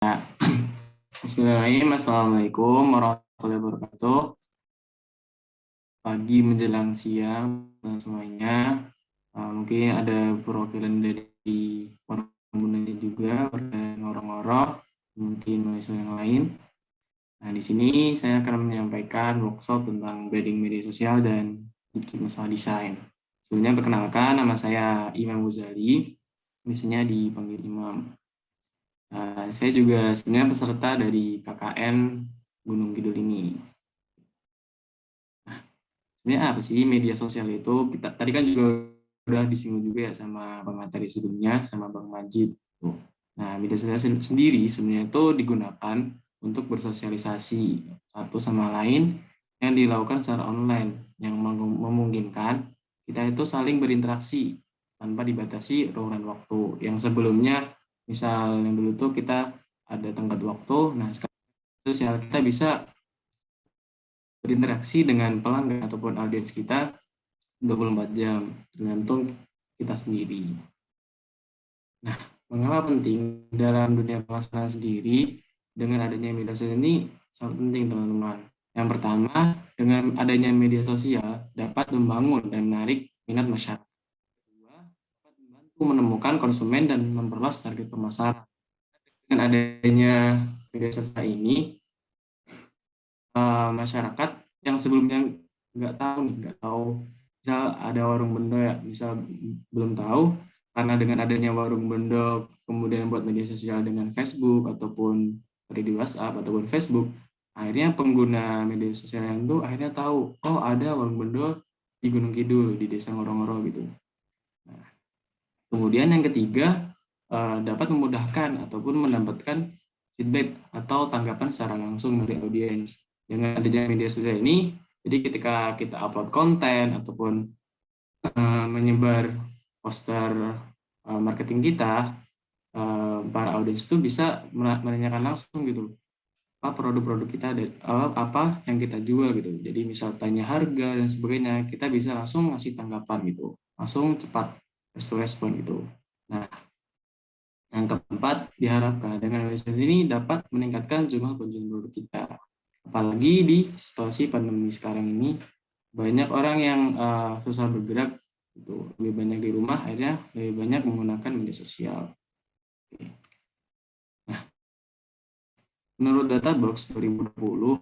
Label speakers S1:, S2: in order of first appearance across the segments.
S1: Bismillahirrahmanirrahim. Assalamualaikum warahmatullahi wabarakatuh. Pagi menjelang siang semuanya. Mungkin ada perwakilan dari orang Bunda juga, ngoro-ngoro, mungkin mahasiswa yang lain. Nah, di sini saya akan menyampaikan workshop tentang branding media sosial dan sedikit masalah desain. Sebelumnya perkenalkan, nama saya Imam Ghazali, biasanya dipanggil Imam. Saya juga sebenarnya peserta dari KKN Gunung Kidul ini. Sebenarnya apa sih media sosial itu? Kita tadi kan juga udah disinggung juga ya sama pemateri sebelumnya, sama Bang Majid. Nah, media sosial sendiri sebenarnya itu digunakan untuk bersosialisasi satu sama lain yang dilakukan secara online, yang memungkinkan kita itu saling berinteraksi tanpa dibatasi ruangan waktu. Yang sebelumnya, misal yang dulu tuh kita ada tenggat waktu, nah sekarang sosial kita bisa berinteraksi dengan pelanggan ataupun audiens kita 24 jam, tergantung kita sendiri. Nah, mengapa penting dalam dunia pemasaran sendiri dengan adanya media sosial ini sangat penting, teman-teman. Yang pertama, dengan adanya media sosial dapat membangun dan menarik minat masyarakat. Kedua, dapat membantu menemukan konsumen dan memperluas target pemasaran. Dengan adanya media sosial ini, masyarakat yang sebelumnya nggak tahu, misal ada warung bendo ya, misal belum tahu, karena dengan adanya warung bendo kemudian buat media sosial dengan Facebook ataupun di WhatsApp ataupun Facebook, akhirnya pengguna media sosial yang itu akhirnya tahu, oh ada warung bendo di Gunung Kidul, di desa Ngoro-Ngoro gitu. Nah, kemudian yang ketiga, dapat memudahkan ataupun mendapatkan feedback atau tanggapan secara langsung dari audiens. Dengan adanya media sosial ini, jadi ketika kita upload konten ataupun menyebar poster marketing kita, para audiens itu bisa menanyakan langsung gitu, apa produk-produk kita, apa yang kita jual gitu. Jadi misal tanya harga dan sebagainya, kita bisa langsung ngasih tanggapan gitu, langsung cepat respon gitu. Nah, yang keempat, diharapkan dengan media ini dapat meningkatkan jumlah penjualan produk kita. Apalagi di situasi pandemi sekarang ini, banyak orang yang susah bergerak, itu lebih banyak di rumah, akhirnya lebih banyak menggunakan media sosial. Nah, menurut data Box 2020,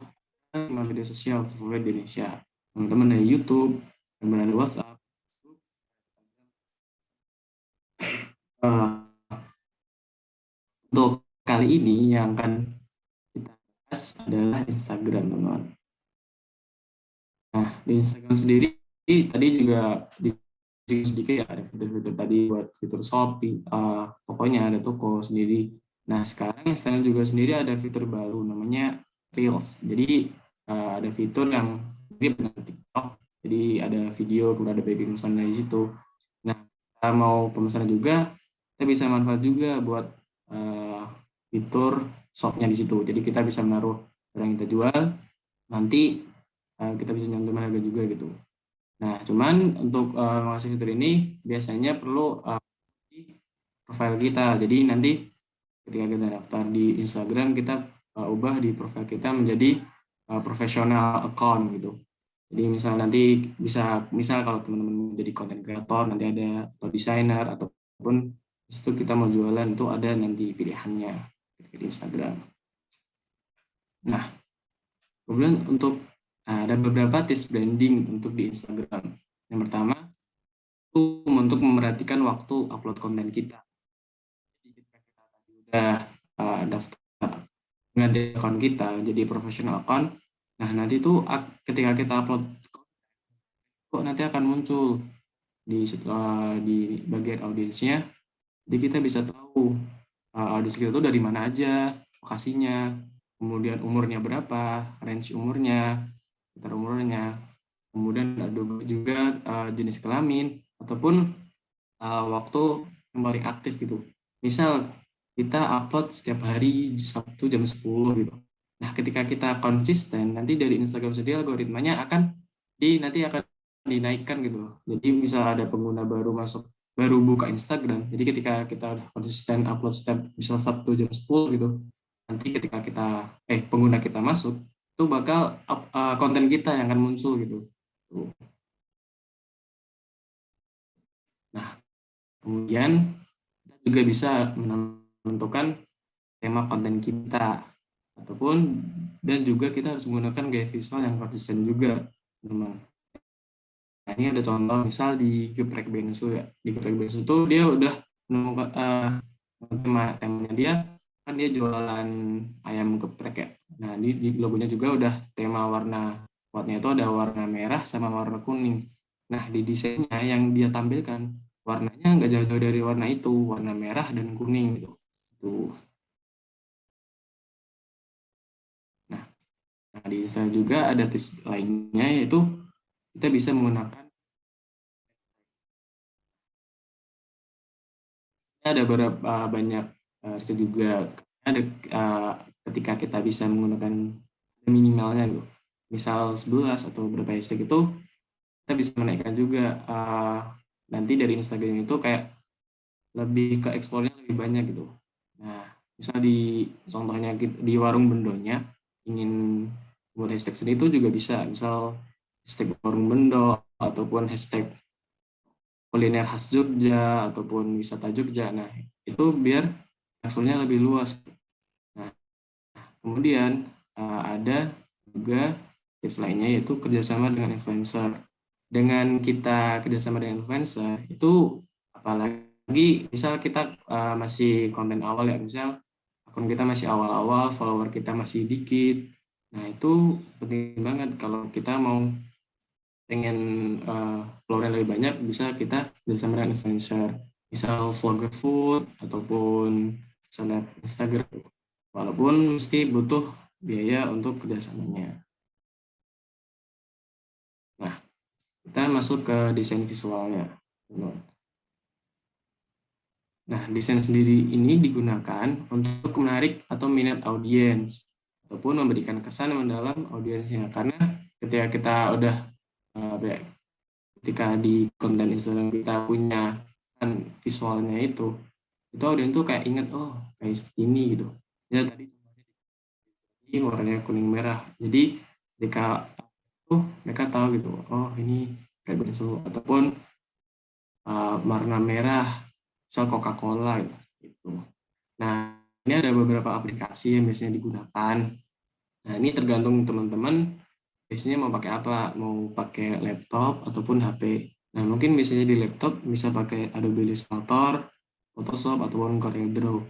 S1: media sosial favorit di Indonesia. Teman-teman dari YouTube, teman-teman dari WhatsApp. Untuk kali ini yang akan kita bahas adalah Instagram, teman-teman. Nah, di Instagram sendiri tadi juga di sedikit ya, ada fitur-fitur tadi buat fitur Shopee, pokoknya ada toko sendiri. Nah, sekarang Instagram juga sendiri ada fitur baru namanya Reels. Jadi ada fitur yang mirip dengan TikTok. Jadi ada video, kemudian ada background sound dari situ. Nah, kita mau pemesanan juga, kita bisa manfaat juga buat fitur shopnya di situ. Jadi kita bisa menaruh barang yang kita jual, nanti kita bisa nyantumin harga juga gitu. Nah, cuman untuk mengasih fitur ini biasanya perlu di profil kita. Jadi nanti ketika kita daftar di Instagram, kita ubah di profil kita menjadi profesional account gitu. Jadi misal nanti misal kalau teman-teman jadi content creator, nanti ada atau desainer ataupun itu kita mau jualan, itu ada nanti pilihannya di Instagram. Nah, kemudian untuk ada beberapa tips branding untuk di Instagram. Yang pertama, itu untuk memperhatikan waktu upload konten kita. Jadi ketika kita tadi udah daftar ganti akun kita jadi profesional account, nah nanti itu ketika kita upload kok nanti akan muncul di bagian audiensnya. Jadi kita bisa tahu audiens kita itu dari mana aja, lokasinya, kemudian umurnya berapa, range umurnya, sekitar umurnya, kemudian ada juga jenis kelamin ataupun waktu yang paling aktif gitu. Misal kita upload setiap hari Sabtu jam 10 gitu. Nah, ketika kita konsisten, nanti dari Instagram sendiri algoritmanya nanti akan dinaikkan gitu. Jadi misal ada pengguna baru buka Instagram. Jadi ketika kita konsisten upload setiap misal Sabtu jam 10 gitu, nanti ketika pengguna kita masuk, itu bakal konten kita yang akan muncul gitu. Tuh. Nah, kemudian kita juga bisa menentukan tema konten kita, ataupun dan juga kita harus menggunakan gaya visual yang konsisten juga, teman. Nah, ini ada contoh misal di Geprek Bensu ya. Di Geprek Bensu itu dia udah menemukan temanya dia kan dia jualan ayam geprek ya. Nah, di logonya juga udah tema warna kuatnya itu ada warna merah sama warna kuning. Nah, di desainnya yang dia tampilkan warnanya nggak jauh-jauh dari warna itu, warna merah dan kuning gitu. Tuh. Nah, di Instagram juga ada tips lainnya yaitu kita bisa menggunakan ada beberapa banyak riset juga ada ketika kita bisa menggunakan minimalnya gitu. Misal 11 atau berapa hashtag itu kita bisa menaikkan juga nanti dari Instagram itu kayak lebih ke eksplornya lebih banyak gitu. Nah, misal di contohnya di warung bendonya ingin buat hashtag sendiri itu juga bisa. Misal hashtag warung bendo ataupun hashtag kuliner khas Jogja ataupun wisata Jogja. Nah, itu biar eksplornya lebih luas. Nah, kemudian ada juga tips lainnya yaitu kerjasama dengan influencer. Dengan kita kerjasama dengan influencer itu apalagi misal kita masih konten awal ya, misal akun kita masih awal-awal, follower kita masih dikit. Nah, itu penting banget kalau kita mau pengen follower lebih banyak, bisa kita bersama dengan influencer. Misal vlogger food ataupun seleb Instagram. Walaupun mesti butuh biaya untuk kerjasamanya. Nah, kita masuk ke desain visualnya. Nah, desain sendiri ini digunakan untuk menarik atau minat audiens ataupun memberikan kesan yang mendalam audiensnya. Karena ketika kita udah ketika di konten Instagram kita punya visualnya itu audiens tuh kayak inget, oh kayak seperti ini gitu. Ya tadi ini warnanya kuning merah. Jadi ketika mereka tahu gitu, oh ini Rebelso ataupun warna merah, misal Coca-Cola gitu. Nah, ini ada beberapa aplikasi yang biasanya digunakan. Nah, ini tergantung teman-teman biasanya mau pakai apa, mau pakai laptop ataupun HP. Nah, mungkin biasanya di laptop bisa pakai Adobe Illustrator, Photoshop, ataupun CorelDRAW.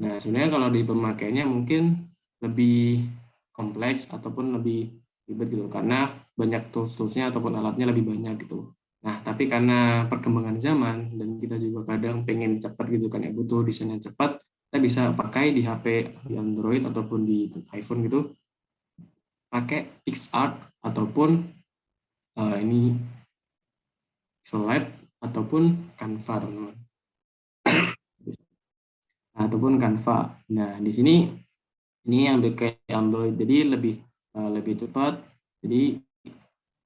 S1: Nah, sebenarnya kalau di pemakainya mungkin lebih kompleks ataupun lebih ribet gitu, karena banyak tools-toolsnya ataupun alatnya lebih banyak gitu. Nah, tapi karena perkembangan zaman dan kita juga kadang pengen cepat gitu kan ya, butuh desain yang cepat, kita bisa pakai di HP, di Android ataupun di iPhone gitu, pakai PixArt ataupun ini Slide ataupun Canva, teman-teman. Nah, ataupun Canva. Nah, di sini ini yang pakai Android, jadi lebih cepat, jadi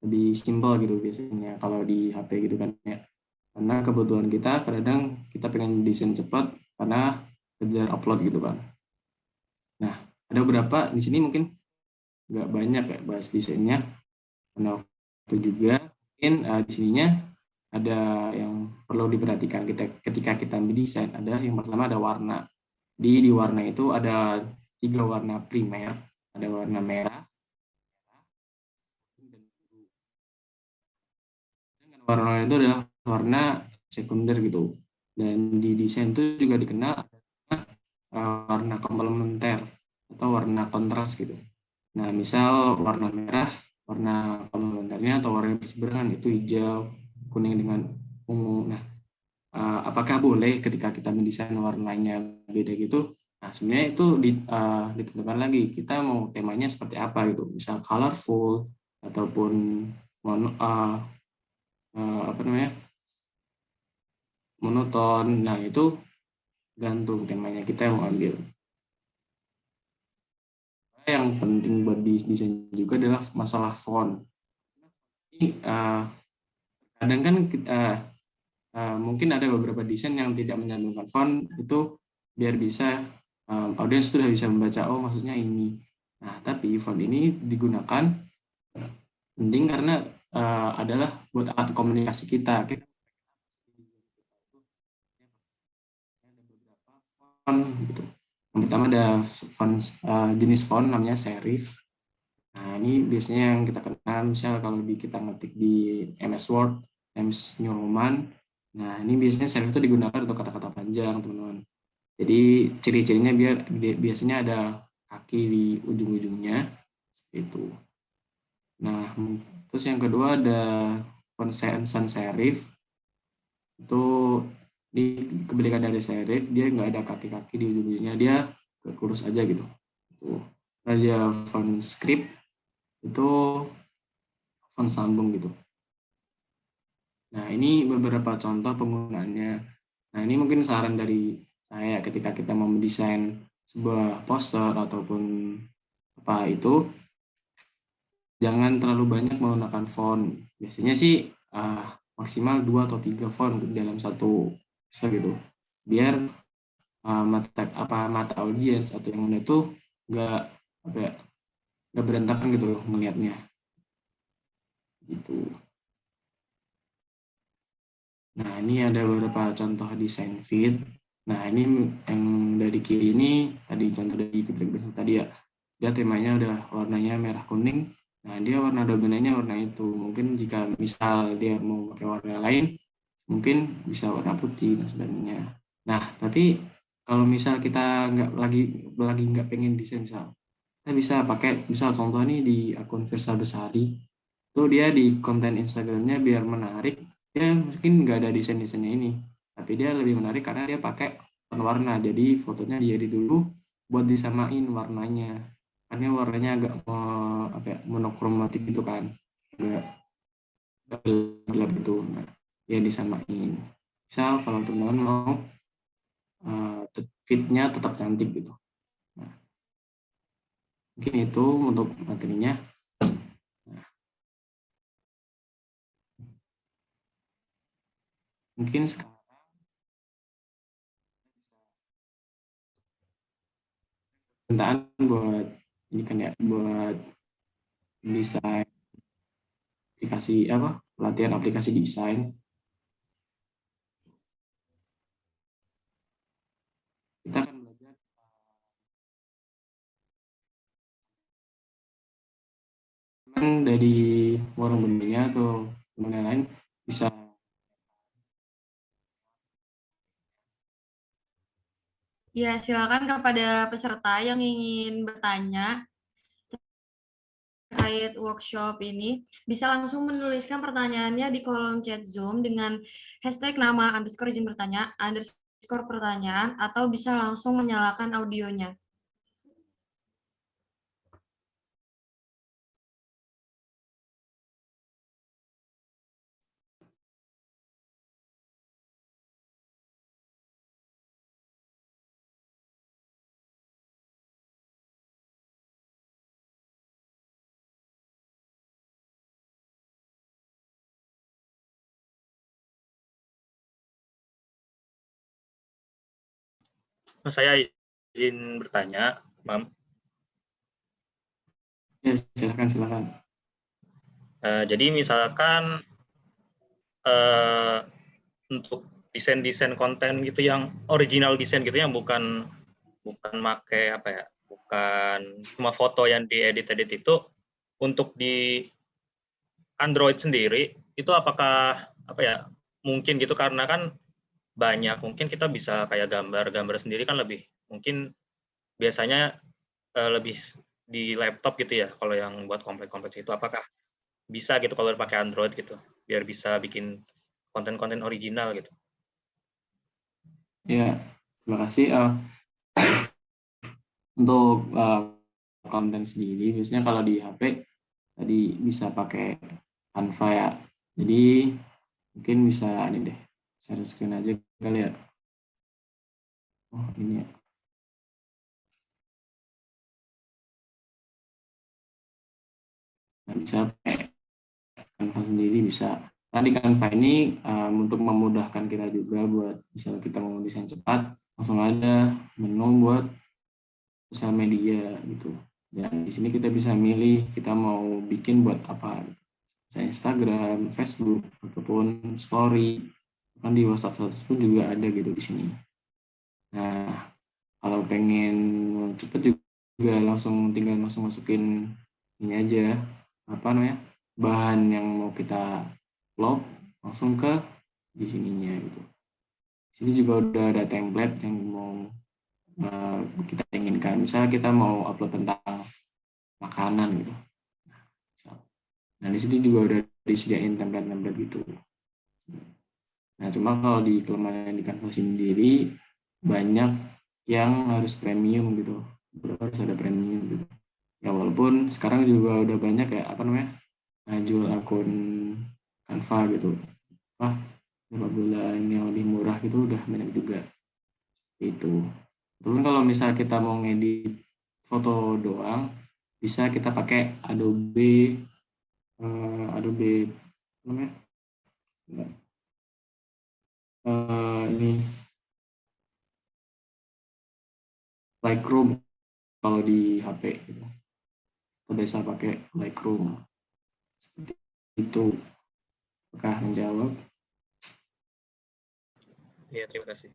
S1: lebih simpel gitu biasanya kalau di HP gitu kan ya. Karena kebutuhan kita kadang kita pengen desain cepat karena kejar upload gitu kan. Nah, ada beberapa di sini mungkin nggak banyak ya bahas desainnya karena waktu juga. Mungkin di sininya ada yang perlu diperhatikan ketika kita mendesain. Ada yang pertama ada warna. Di warna itu ada 3 warna primer, ada warna merah, dan biru. Warna itu adalah warna sekunder gitu. Dan di desain itu juga dikenal warna komplementer atau warna kontras gitu. Nah, misal warna merah, warna komplementernya atau warna berseberangan itu hijau, kuning dengan ungu. Nah, apakah boleh ketika kita mendesain warnanya beda gitu? Nah, sebenarnya itu ditentukan lagi kita mau temanya seperti apa gitu. Misal colorful ataupun apa namanya monoton. Nah, itu gantung temanya kita yang mau ambil. Yang penting buat desain juga adalah masalah font. Ini kadang kan mungkin ada beberapa desain yang tidak mencantumkan font itu biar bisa audiens sudah bisa membaca, oh maksudnya ini. Nah, tapi font ini digunakan penting karena adalah buat alat komunikasi kita. Kita ada beberapa font gitu. Yang pertama ada font, jenis font namanya serif. Nah, ini biasanya yang kita kenal, misal kalau kita ngetik di MS Word, MS New Roman. Nah, ini biasanya serif itu digunakan untuk kata-kata panjang, teman-teman. Jadi ciri-cirinya biasanya ada kaki di ujung-ujungnya, seperti itu. Nah, terus yang kedua ada font sans serif. Itu di kebalikan dari serif, dia nggak ada kaki-kaki di ujung-ujungnya, dia lurus aja gitu. Ada font script, itu font sambung gitu. Nah, ini beberapa contoh penggunaannya. Nah, ini mungkin saran dari saya ketika kita mau mendesain sebuah poster ataupun apa itu, jangan terlalu banyak menggunakan font. Biasanya sih maksimal 2 atau 3 font dalam satu poster gitu. Biar mata audiens atau yang mana itu nggak apa ya, nggak berantakan gitu loh melihatnya. Gitu. Nah, ini ada beberapa contoh desain feed. Nah, ini yang dari kiri ini tadi contoh dari Kebrick tadi ya. Dia temanya udah warnanya merah kuning. Nah, dia warna dominannya warna itu. Mungkin jika misal dia mau pakai warna lain, mungkin bisa warna putih dan sebagainya. Nah, tapi kalau misal kita nggak lagi nggak pengen desain misal, kita bisa pakai misal contoh nih di akun Versa Besari. Tuh dia di konten Instagramnya biar menarik, dia mungkin nggak ada desain-desainnya ini, tapi dia lebih menarik karena dia pakai warna. Jadi fotonya dia di dulu buat disamain warnanya, karena warnanya agak apa ya, monokromatik gitu kan, agak gelap gitu. Nah, dia disamain. Misal kalau teman-teman mau fitnya tetap cantik gitu. Nah, mungkin itu untuk materinya. Nah, mungkin sekarang permintaan buat ini kan ya, buat desain aplikasi apa, pelatihan aplikasi desain. Kita akan belajar dari warung belinya atau teman lain bisa.
S2: Ya, silakan kepada peserta yang ingin bertanya terkait workshop ini, bisa langsung menuliskan pertanyaannya di kolom chat Zoom dengan hashtag nama underscore izin bertanya, underscore pertanyaan, atau bisa langsung menyalakan audionya.
S3: Saya izin bertanya, Mam.
S1: Ya, silakan.
S3: Jadi misalkan untuk desain konten gitu yang original desain gitu, yang bukan make apa ya, bukan cuma foto yang diedit itu, untuk di Android sendiri itu apakah apa ya, mungkin gitu, karena kan banyak, mungkin kita bisa kayak gambar sendiri kan lebih mungkin biasanya lebih di laptop gitu ya, kalau yang buat kompleks-kompleks itu, apakah bisa gitu kalau pakai Android gitu, biar bisa bikin konten-konten original gitu.
S1: Ya, terima kasih. Untuk konten sendiri biasanya kalau di HP tadi bisa pakai Canva ya. Jadi mungkin bisa ini deh, share screen aja kali ya. Oh, ini ya. Nah, bisa pakai Canva sendiri bisa. Nah, di Canva ini untuk memudahkan kita juga buat misalnya kita mau desain cepat, langsung ada menu buat sosial media gitu. Dan di sini kita bisa milih kita mau bikin buat apa. Misalnya Instagram, Facebook, ataupun story. Kan di WhatsApp status pun juga ada gitu di sini. Nah, kalau pengen cepet juga langsung tinggal langsung masukin ini aja, apa namanya, bahan yang mau kita upload langsung ke di sininya gitu. Di sini juga udah ada template yang mau kita inginkan. Misalnya kita mau upload tentang makanan gitu. Nah, di sini juga udah disediain template-template gitu. Nah, cuma kalau di kelemahan di Canva sendiri banyak yang harus premium gitu. Harus ada premium gitu. Ya walaupun sekarang juga udah banyak ya apa namanya? Jual akun Canva gitu. Berapa bulan yang lebih murah gitu udah banyak juga. Itu. Terus kalau misal kita mau ngedit foto doang, bisa kita pakai Adobe Adobe apa namanya? Ini Lightroom kalau di HP gitu. Kita bisa pakai Lightroom. Seperti itu. Apakah menjawab?
S3: Iya, terima kasih.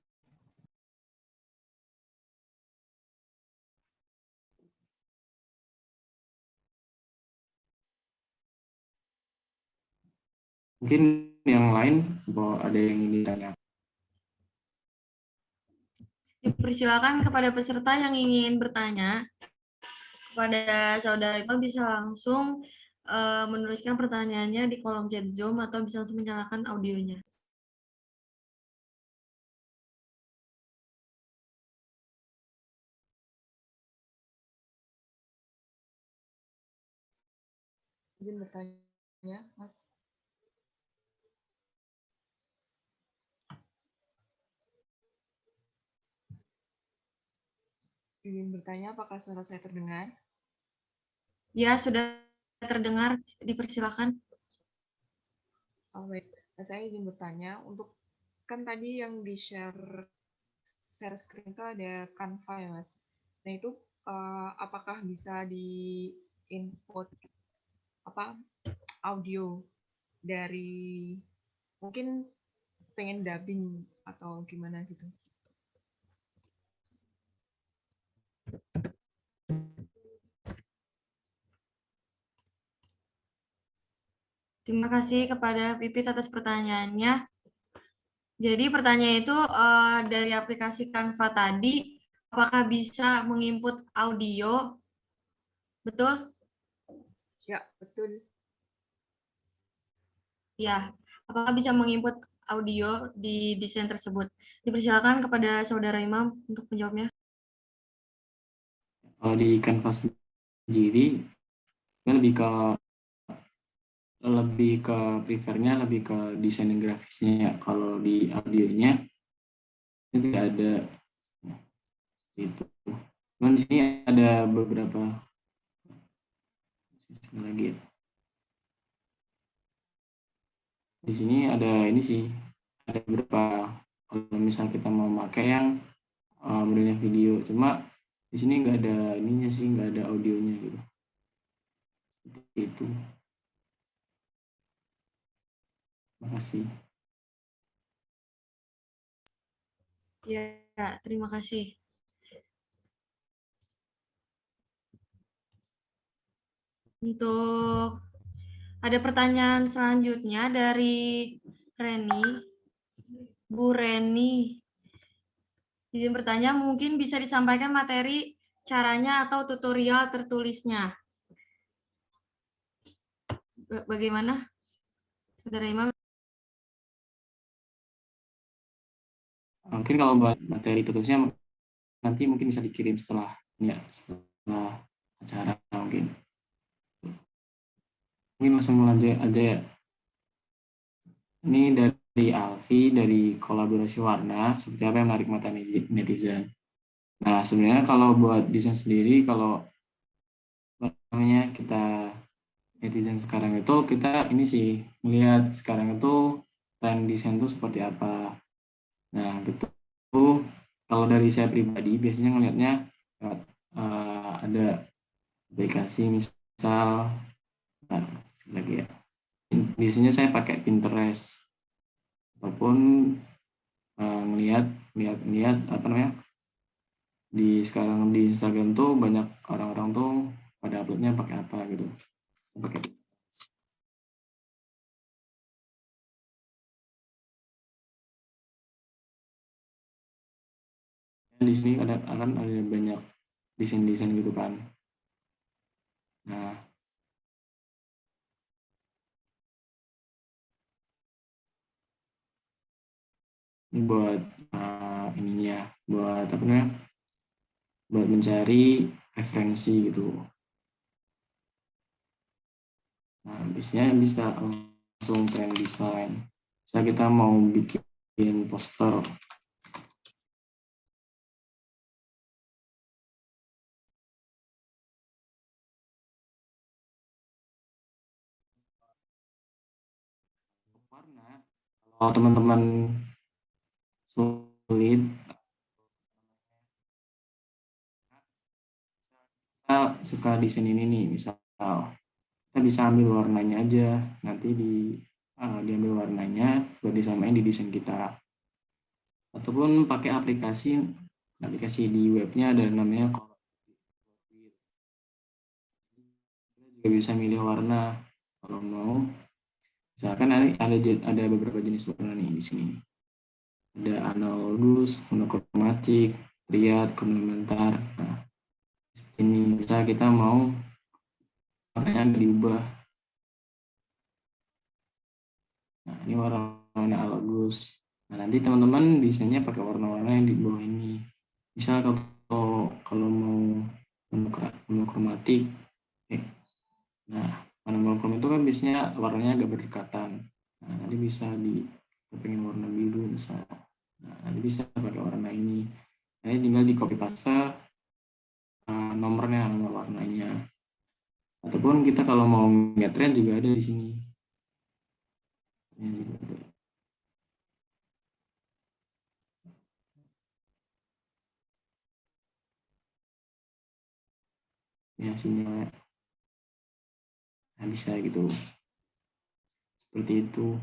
S1: Mungkin yang lain ada yang ingin ditanya.
S2: Dipersilakan kepada peserta yang ingin bertanya. Kepada Saudara Ima bisa langsung menuliskan pertanyaannya di kolom chat Zoom atau bisa langsung menyalakan audionya.
S4: Izin bertanya, Mas. Izin bertanya, apakah suara saya terdengar?
S2: Ya, sudah terdengar. Dipersilakan.
S4: Oh, baik. Saya izin bertanya, untuk kan tadi yang di-share screen itu ada Canva ya, Mas. Nah, itu apakah bisa di-input audio dari mungkin pengen dubbing atau gimana gitu?
S2: Terima kasih kepada Pipit atas pertanyaannya. Jadi pertanyaan itu dari aplikasi Canva tadi, apakah bisa menginput audio? Betul?
S4: Ya, betul.
S2: Ya, apakah bisa menginput audio di desain tersebut? Dipersilakan kepada Saudara Imam untuk menjawabnya.
S1: Kalau di Canva sendiri, lebih ke prefernya lebih ke desain grafisnya. Kalau di audionya itu tidak ada itu. Cuman di sini ada beberapa sistem lagi. Di sini ada ini sih, ada beberapa kalau misal kita mau pakai yang modelnya video, cuma di sini nggak ada ininya sih, nggak ada audionya gitu. Seperti itu. Terima kasih.
S2: Ya, terima kasih. Untuk ada pertanyaan selanjutnya dari Reni. Bu Reni, izin bertanya, mungkin bisa disampaikan materi caranya atau tutorial tertulisnya. Bagaimana, Saudara Imam?
S1: Mungkin kalau buat materi tertulisnya nanti mungkin bisa dikirim setelah acara mungkin. Mungkin langsung lanjut aja ya. Ini dari Alfi dari kolaborasi warna, seperti apa yang menarik mata netizen. Nah, sebenarnya kalau buat desain sendiri, kalau namanya kita netizen sekarang itu, kita ini sih melihat sekarang itu tren desain itu seperti apa. Nah, gitu. Kalau dari saya pribadi biasanya ngelihatnya ada aplikasi misal lagi ya. Biasanya saya pakai Pinterest ataupun ngelihat apa namanya sekarang di Instagram tuh banyak orang-orang tuh pada uploadnya pakai apa gitu, pakai di sini akan ada banyak desain gitu kan. Nah, ini buat ininya, buat apa namanya, buat mencari referensi gitu. Nah, biasanya bisa langsung trend design. Misalnya kita mau bikin poster, warna, kalau teman-teman sulit, kita suka desain ini nih, misal kita bisa ambil warnanya aja, nanti diambil warnanya buat disamain di desain kita, ataupun pakai aplikasi di webnya ada namanya Color. Kita juga bisa milih warna kalau mau. Misalkan ada beberapa jenis warna nih di sini. Ada analogus, monokromatik, triad, komplementar. Nah, ini bisa kita mau warnanya diubah. Nah, ini warna analogus. Nah, nanti teman-teman desainnya pakai warna-warna yang di bawah ini. Misal kalau mau monokromatik, nah warna monokrom itu kan biasanya warnanya agak berdekatan. Nah, nanti bisa pengen warna biru misal. Nah, nanti bisa pakai warna ini. Nanti tinggal di copy paste nomor warnanya. Ataupun kita kalau mau lihat trend juga ada di sini. Ini juga ada. Ya sinyalnya. Nah, bisa gitu. Seperti itu.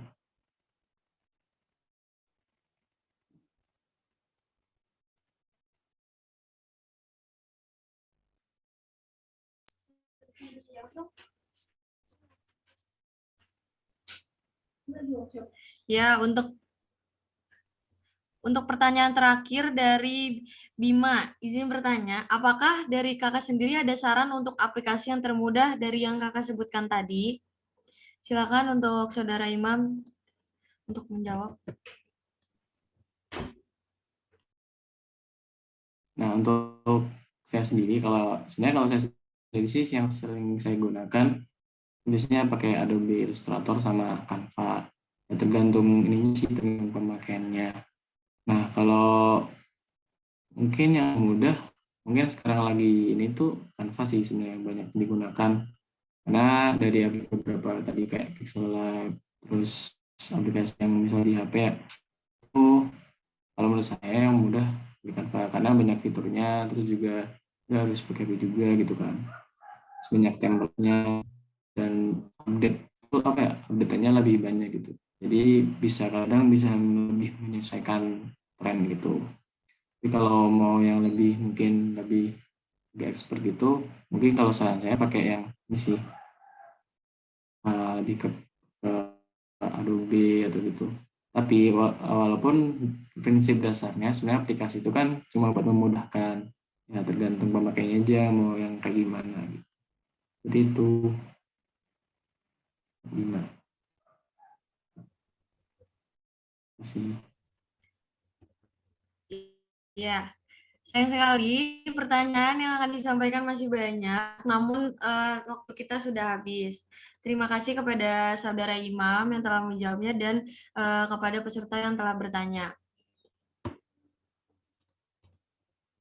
S2: Ya, untuk pertanyaan terakhir dari Bima, izin bertanya, apakah dari kakak sendiri ada saran untuk aplikasi yang termudah dari yang kakak sebutkan tadi? Silakan untuk saudara Imam untuk menjawab.
S1: Nah, untuk saya sendiri, kalau saya sendiri sih yang sering saya gunakan biasanya pakai Adobe Illustrator sama Canva. Ya, tergantung pemakaiannya. Nah, kalau mungkin yang mudah, mungkin sekarang lagi ini tuh Canva sih sebenarnya yang banyak digunakan. Karena dari beberapa tadi kayak Pixel Lab, terus aplikasi yang misalnya di HP ya, itu kalau menurut saya yang mudah di Canva karena banyak fiturnya, terus juga nggak harus pakai juga gitu kan. Terus banyak template-nya dan update-nya lebih banyak gitu. Jadi kadang bisa lebih menyesuaikan tren gitu. Tapi kalau mau yang mungkin lebih expert gitu, mungkin kalau saran saya pakai yang ini sih, lebih ke Adobe atau gitu. Tapi walaupun prinsip dasarnya sebenarnya aplikasi itu kan cuma buat memudahkan, ya tergantung pemakainya aja mau yang kayak gimana gitu. Seperti itu. Gimana? Masih.
S2: Ya, sayang sekali pertanyaan yang akan disampaikan masih banyak, namun waktu kita sudah habis. Terima kasih kepada saudara Imam yang telah menjawabnya dan kepada peserta yang telah bertanya.